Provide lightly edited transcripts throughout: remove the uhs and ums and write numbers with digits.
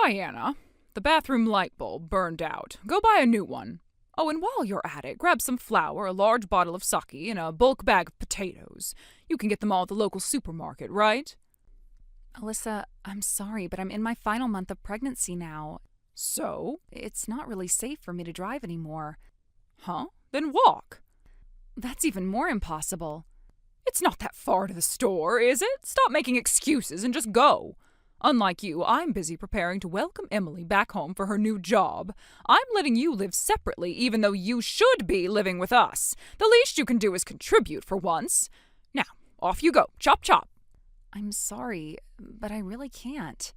Diana, the bathroom light bulb burned out. Go buy a new one. Oh, and while you're at it, grab some flour, a large bottle of sake, and a bulk bag of potatoes. You can get them all at the local supermarket, right? Alyssa, I'm sorry, but I'm in my final month of pregnancy now. So? It's not really safe for me to drive anymore. Huh? Then walk. That's even more impossible. It's not that far to the store, is it? Stop making excuses and just go. Unlike you, I'm busy preparing to welcome Emily back home for her new job. I'm letting you live separately, even though you should be living with us. The least you can do is contribute for once. Now, off you go. Chop, chop. I'm sorry, but I really can't.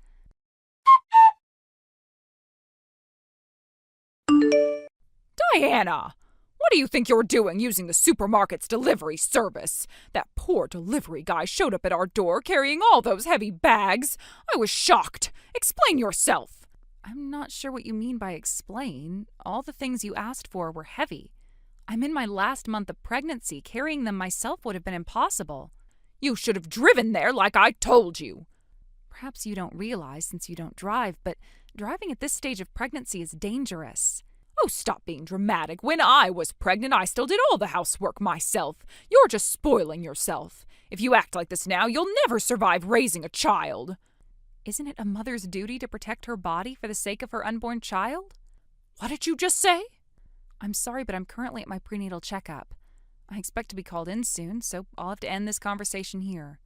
Diana! What do you think you're doing using the supermarket's delivery service? That poor delivery guy showed up at our door carrying all those heavy bags. I was shocked. Explain yourself. I'm not sure what you mean by explain. All the things you asked for were heavy. I'm in my last month of pregnancy. Carrying them myself would have been impossible. You should have driven there like I told you. Perhaps you don't realize since you don't drive, but driving at this stage of pregnancy is dangerous. Oh, stop being dramatic. When I was pregnant, I still did all the housework myself. You're just spoiling yourself. If you act like this now, you'll never survive raising a child. Isn't it a mother's duty to protect her body for the sake of her unborn child? What did you just say? I'm sorry, but I'm currently at my prenatal checkup. I expect to be called in soon, so I'll have to end this conversation here.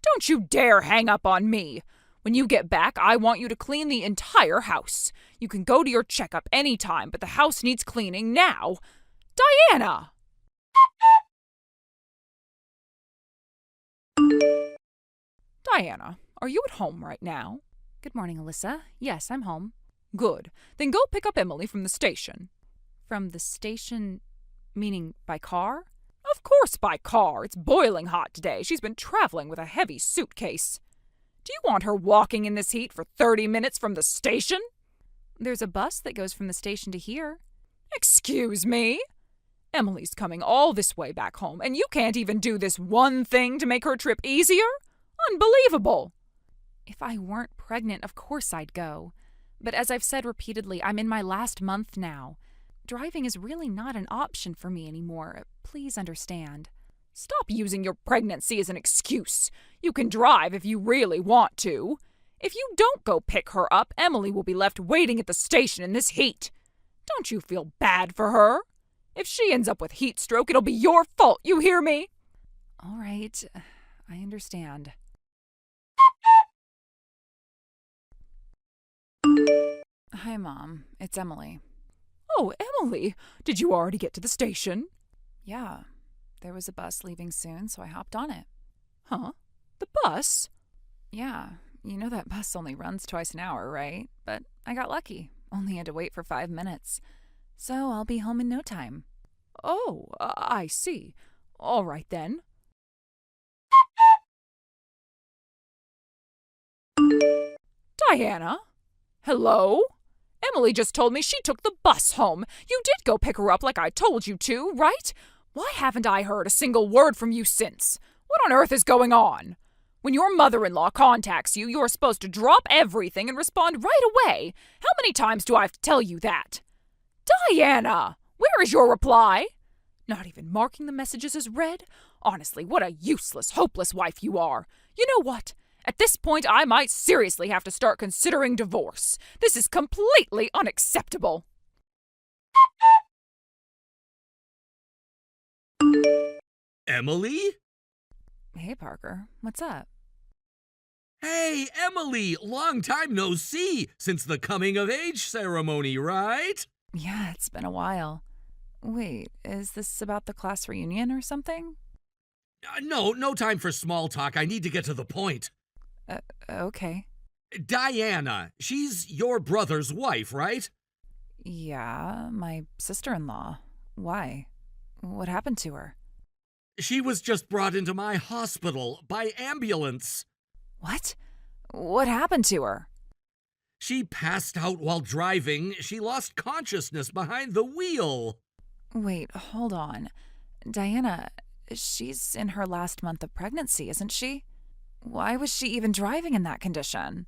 Don't you dare hang up on me. When you get back, I want you to clean the entire house. You can go to your checkup anytime, but the house needs cleaning now. Diana! Diana, are you at home right now? Good morning, Alyssa. Yes, I'm home. Good. Then go pick up Emily from the station. From the station, meaning by car? Of course by car. It's boiling hot today. She's been traveling with a heavy suitcase. Do you want her walking in this heat for 30 minutes from the station? There's a bus that goes from the station to here. Excuse me? Emily's coming all this way back home, and you can't even do this one thing to make her trip easier? Unbelievable! If I weren't pregnant, of course I'd go. But as I've said repeatedly, I'm in my last month now. Driving is really not an option for me anymore. Please understand. Stop using your pregnancy as an excuse. You can drive if you really want to. If you don't go pick her up, Emily will be left waiting at the station in this heat. Don't you feel bad for her? If she ends up with heat stroke, it'll be your fault, you hear me? All right, I understand. Hi, Mom. It's Emily. Oh, Emily, did you already get to the station? Yeah. There was a bus leaving soon, so I hopped on it. Huh? The bus? Yeah, you know that bus only runs twice an hour, right? But I got lucky. Only had to wait for 5 minutes. So I'll be home in no time. Oh, I see. All right then. Diana? Hello? Emily just told me she took the bus home. You did go pick her up like I told you to, right? Why haven't I heard a single word from you since? What on earth is going on? When your mother-in-law contacts you, you're supposed to drop everything and respond right away. How many times do I have to tell you that? Diana! Where is your reply? Not even marking the messages as read? Honestly, what a useless, hopeless wife you are. You know what? At this point, I might seriously have to start considering divorce. This is completely unacceptable. Emily? Hey, Parker. What's up? Hey, Emily! Long time no see since the coming-of-age ceremony, right? Yeah, it's been a while. Wait, is this about the class reunion or something? No time for small talk. I need to get to the point. Okay. Diana, she's your brother's wife, right? Yeah, my sister-in-law. Why? What happened to her? She was just brought into my hospital by ambulance. What? What happened to her? She passed out while driving. She lost consciousness behind the wheel. Wait, hold on. Diana, she's in her last month of pregnancy, isn't she? Why was she even driving in that condition?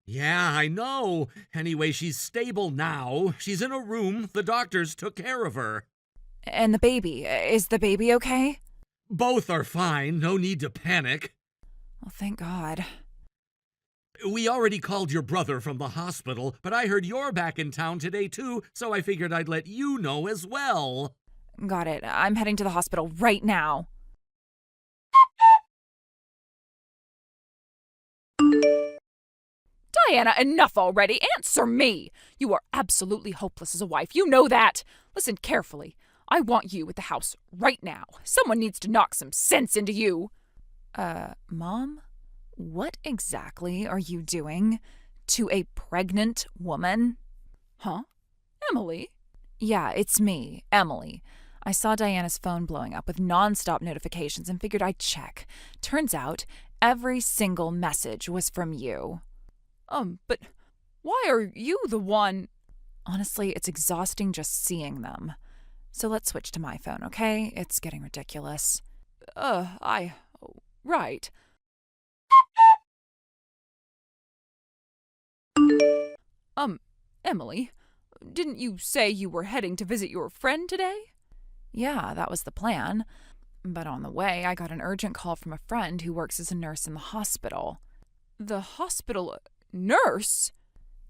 Yeah, I know. Anyway, she's stable now. She's in a room. The doctors took care of her. And the baby, is the baby okay? Both are fine. No need to panic. Well, thank God. We already called your brother from the hospital, but I heard you're back in town today too, so I figured I'd let you know as well. Got it. I'm heading to the hospital right now. Diana, enough already. Answer me. You are absolutely hopeless as a wife. You know that. Listen carefully. I want you at the house right now. Someone needs to knock some sense into you. Mom? What exactly are you doing to a pregnant woman? Huh? Emily? Yeah, it's me, Emily. I saw Diana's phone blowing up with nonstop notifications and figured I'd check. Turns out, every single message was from you. But why are you the one? Honestly, it's exhausting just seeing them. So let's switch to my phone, okay? It's getting ridiculous. Right. Emily, didn't you say you were heading to visit your friend today? Yeah, that was the plan. But on the way, I got an urgent call from a friend who works as a nurse in the hospital. The hospital nurse?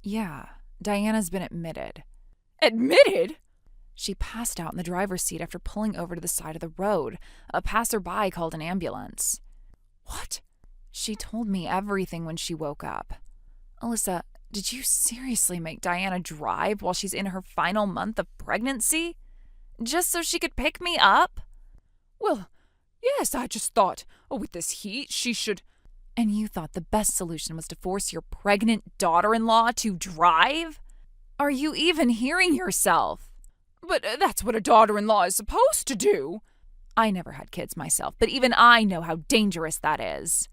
Yeah, Diana's been admitted. Admitted? She passed out in the driver's seat after pulling over to the side of the road. A passerby called an ambulance. What? She told me everything when she woke up. Alyssa, did you seriously make Diana drive while she's in her final month of pregnancy? Just so she could pick me up? Well, yes, I just thought, with this heat, she should. And you thought the best solution was to force your pregnant daughter-in-law to drive? Are you even hearing yourself? But that's what a daughter-in-law is supposed to do. I never had kids myself, but even I know how dangerous that is.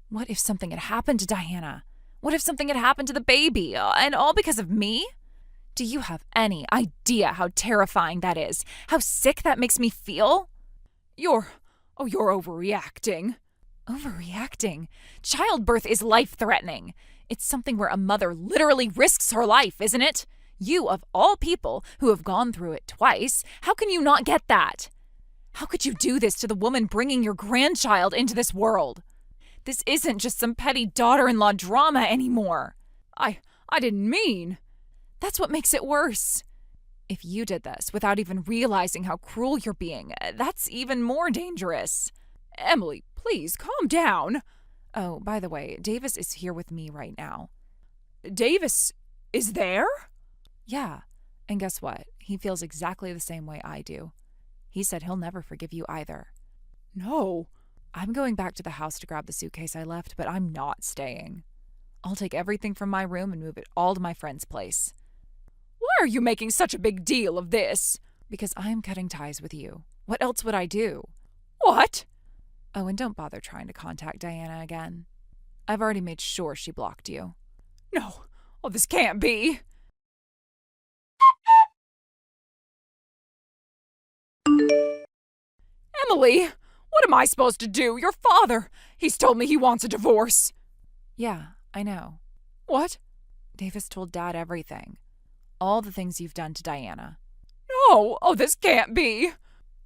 What if something had happened to Diana? What if something had happened to the baby, and all because of me? Do you have any idea how terrifying that is? How sick that makes me feel? You're overreacting. Overreacting? Childbirth is life-threatening. It's something where a mother literally risks her life, isn't it? You, of all people, who have gone through it twice, how can you not get that? How could you do this to the woman bringing your grandchild into this world? This isn't just some petty daughter-in-law drama anymore. I didn't mean. That's what makes it worse. If you did this without even realizing how cruel you're being, that's even more dangerous. Emily, please, calm down. Oh, by the way, Davis is here with me right now. Davis is there? Yeah, and guess what? He feels exactly the same way I do. He said he'll never forgive you either. No. I'm going back to the house to grab the suitcase I left, but I'm not staying. I'll take everything from my room and move it all to my friend's place. Why are you making such a big deal of this? Because I'm cutting ties with you. What else would I do? What? Oh, and don't bother trying to contact Diana again. I've already made sure she blocked you. No. Oh, this can't be. Emily, what am I supposed to do? Your father, he's told me he wants a divorce. Yeah, I know. What? Davis told Dad everything. All the things you've done to Diana. No, oh, this can't be.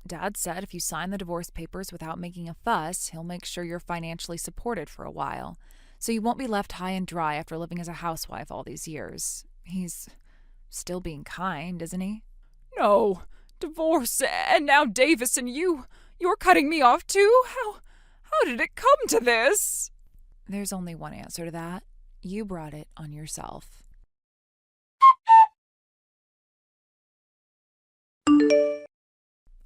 Dad said if you sign the divorce papers without making a fuss, he'll make sure you're financially supported for a while, so you won't be left high and dry after living as a housewife all these years. He's still being kind, isn't he? No, divorce, and now Davis and you're cutting me off too? How did it come to this? There's only one answer to that. You brought it on yourself.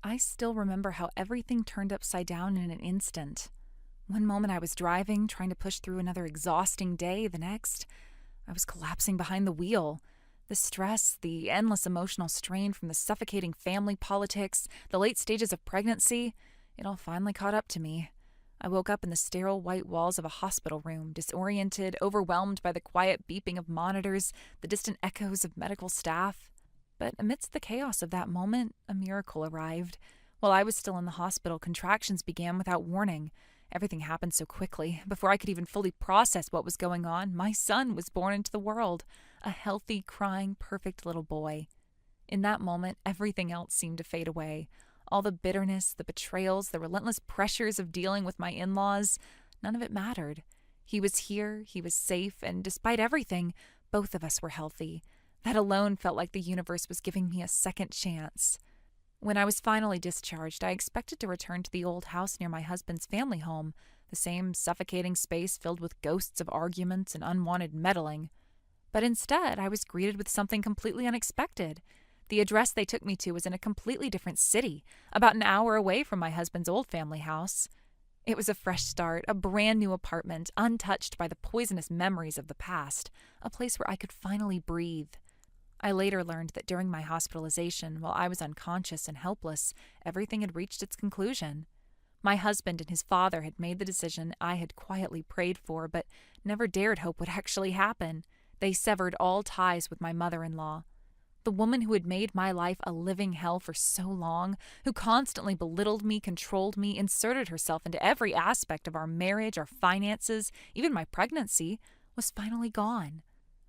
I still remember how everything turned upside down in an instant. One moment I was driving, trying to push through another exhausting day. The next, I was collapsing behind the wheel. The stress, the endless emotional strain from the suffocating family politics, the late stages of pregnancy, it all finally caught up to me. I woke up in the sterile white walls of a hospital room, disoriented, overwhelmed by the quiet beeping of monitors, the distant echoes of medical staff. But amidst the chaos of that moment, a miracle arrived. While I was still in the hospital, contractions began without warning, Everything happened so quickly. Before I could even fully process what was going on, my son was born into the world. A healthy, crying, perfect little boy. In that moment, everything else seemed to fade away. All the bitterness, the betrayals, the relentless pressures of dealing with my in-laws, none of it mattered. He was here, he was safe, and despite everything, both of us were healthy. That alone felt like the universe was giving me a second chance. When I was finally discharged, I expected to return to the old house near my husband's family home, the same suffocating space filled with ghosts of arguments and unwanted meddling. But instead, I was greeted with something completely unexpected. The address they took me to was in a completely different city, about an hour away from my husband's old family house. It was a fresh start, a brand new apartment, untouched by the poisonous memories of the past, a place where I could finally breathe. I later learned that during my hospitalization, while I was unconscious and helpless, everything had reached its conclusion. My husband and his father had made the decision I had quietly prayed for, but never dared hope would actually happen. They severed all ties with my mother-in-law. The woman who had made my life a living hell for so long, who constantly belittled me, controlled me, inserted herself into every aspect of our marriage, our finances, even my pregnancy, was finally gone.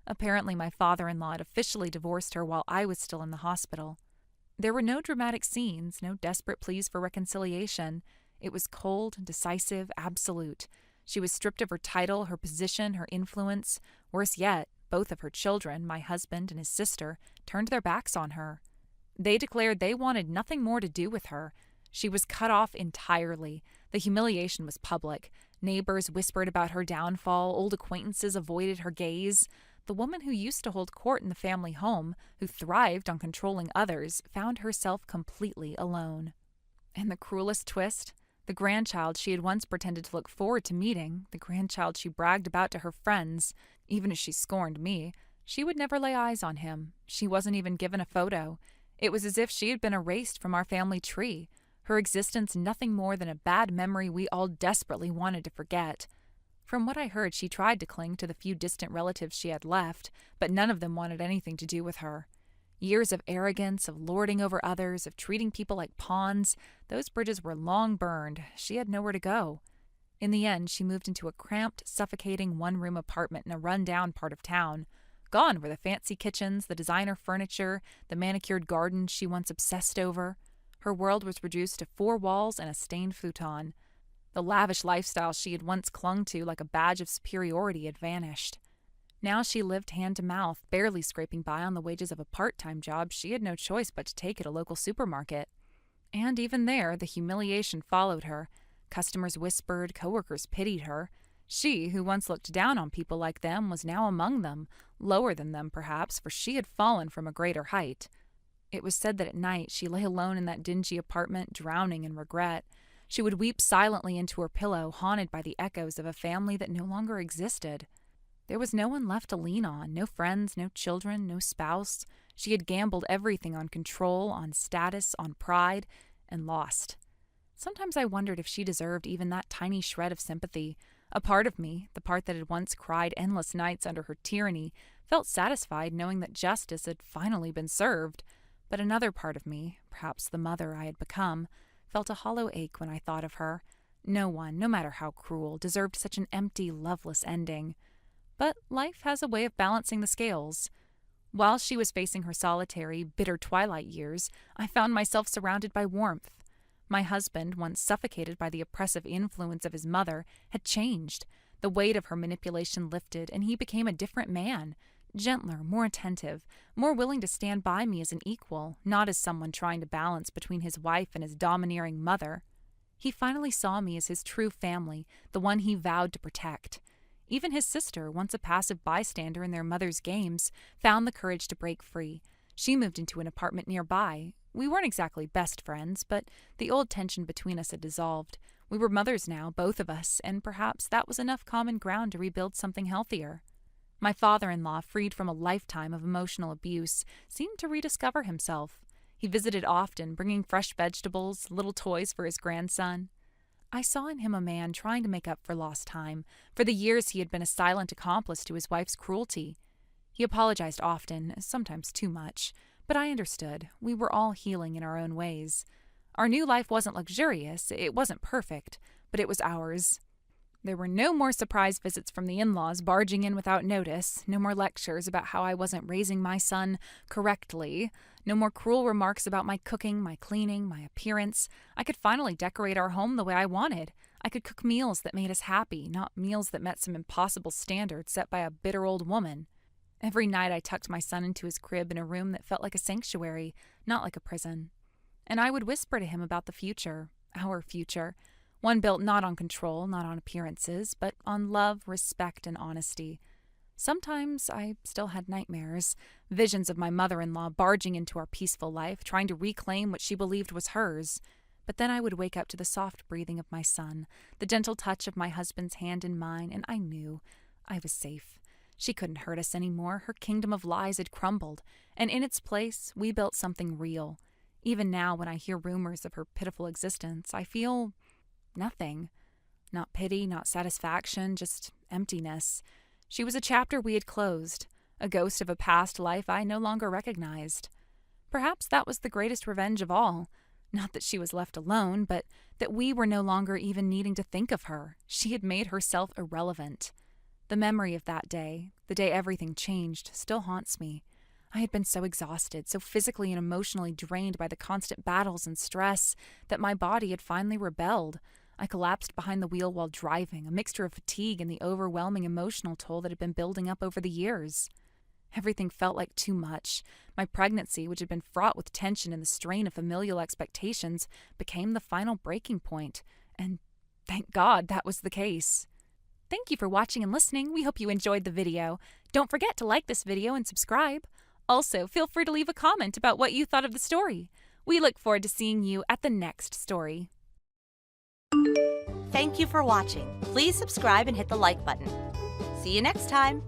Apparently, my father-in-law had officially divorced her while I was still in the hospital. There were no dramatic scenes, no desperate pleas for reconciliation. It was cold, decisive, absolute. She was stripped of her title, her position, her influence. Worse yet, both of her children, my husband and his sister, turned their backs on her. They declared they wanted nothing more to do with her. She was cut off entirely. The humiliation was public. Neighbors whispered about her downfall. Old acquaintances avoided her gaze. The woman who used to hold court in the family home, who thrived on controlling others, found herself completely alone. And the cruelest twist? The grandchild she had once pretended to look forward to meeting, the grandchild she bragged about to her friends, even as she scorned me, she would never lay eyes on him. She wasn't even given a photo. It was as if she had been erased from our family tree, her existence nothing more than a bad memory we all desperately wanted to forget. From what I heard, she tried to cling to the few distant relatives she had left, but none of them wanted anything to do with her. Years of arrogance, of lording over others, of treating people like pawns, those bridges were long burned. She had nowhere to go. In the end, she moved into a cramped, suffocating one-room apartment in a run-down part of town. Gone were the fancy kitchens, the designer furniture, the manicured gardens she once obsessed over. Her world was reduced to 4 walls and a stained futon. The lavish lifestyle she had once clung to like a badge of superiority had vanished. Now she lived hand to mouth, barely scraping by on the wages of a part-time job she had no choice but to take at a local supermarket. And even there, the humiliation followed her. Customers whispered, coworkers pitied her. She, who once looked down on people like them, was now among them, lower than them perhaps, for she had fallen from a greater height. It was said that at night she lay alone in that dingy apartment, drowning in regret. She would weep silently into her pillow, haunted by the echoes of a family that no longer existed. There was no one left to lean on, no friends, no children, no spouse. She had gambled everything on control, on status, on pride, and lost. Sometimes I wondered if she deserved even that tiny shred of sympathy. A part of me, the part that had once cried endless nights under her tyranny, felt satisfied knowing that justice had finally been served. But another part of me, perhaps the mother I had become, felt a hollow ache when I thought of her. No one, no matter how cruel, deserved such an empty, loveless ending. But life has a way of balancing the scales. While she was facing her solitary, bitter twilight years, I found myself surrounded by warmth. My husband, once suffocated by the oppressive influence of his mother, had changed. The weight of her manipulation lifted, and he became a different man. Gentler, more attentive, more willing to stand by me as an equal, not as someone trying to balance between his wife and his domineering mother. He finally saw me as his true family, the one he vowed to protect. Even his sister, once a passive bystander in their mother's games, found the courage to break free. She moved into an apartment nearby. We weren't exactly best friends, but the old tension between us had dissolved. We were mothers now, both of us, and perhaps that was enough common ground to rebuild something healthier. My father-in-law, freed from a lifetime of emotional abuse, seemed to rediscover himself. He visited often, bringing fresh vegetables, little toys for his grandson. I saw in him a man trying to make up for lost time, for the years he had been a silent accomplice to his wife's cruelty. He apologized often, sometimes too much, but I understood. We were all healing in our own ways. Our new life wasn't luxurious, it wasn't perfect, but it was ours. There were no more surprise visits from the in-laws barging in without notice, no more lectures about how I wasn't raising my son correctly, no more cruel remarks about my cooking, my cleaning, my appearance. I could finally decorate our home the way I wanted. I could cook meals that made us happy, not meals that met some impossible standards set by a bitter old woman. Every night I tucked my son into his crib in a room that felt like a sanctuary, not like a prison. And I would whisper to him about the future, our future, one built not on control, not on appearances, but on love, respect, and honesty. Sometimes I still had nightmares, visions of my mother-in-law barging into our peaceful life, trying to reclaim what she believed was hers. But then I would wake up to the soft breathing of my son, the gentle touch of my husband's hand in mine, and I knew I was safe. She couldn't hurt us anymore. Her kingdom of lies had crumbled, and in its place, we built something real. Even now, when I hear rumors of her pitiful existence, I feel nothing. Not pity, not satisfaction, just emptiness. She was a chapter we had closed, a ghost of a past life I no longer recognized. Perhaps that was the greatest revenge of all. Not that she was left alone, but that we were no longer even needing to think of her. She had made herself irrelevant. The memory of that day, the day everything changed, still haunts me. I had been so exhausted, so physically and emotionally drained by the constant battles and stress, that my body had finally rebelled. I collapsed behind the wheel while driving, a mixture of fatigue and the overwhelming emotional toll that had been building up over the years. Everything felt like too much. My pregnancy, which had been fraught with tension and the strain of familial expectations, became the final breaking point. And thank God that was the case. Thank you for watching and listening. We hope you enjoyed the video. Don't forget to like this video and subscribe. Also, feel free to leave a comment about what you thought of the story. We look forward to seeing you at the next story. Thank you for watching. Please subscribe and hit the like button. See you next time.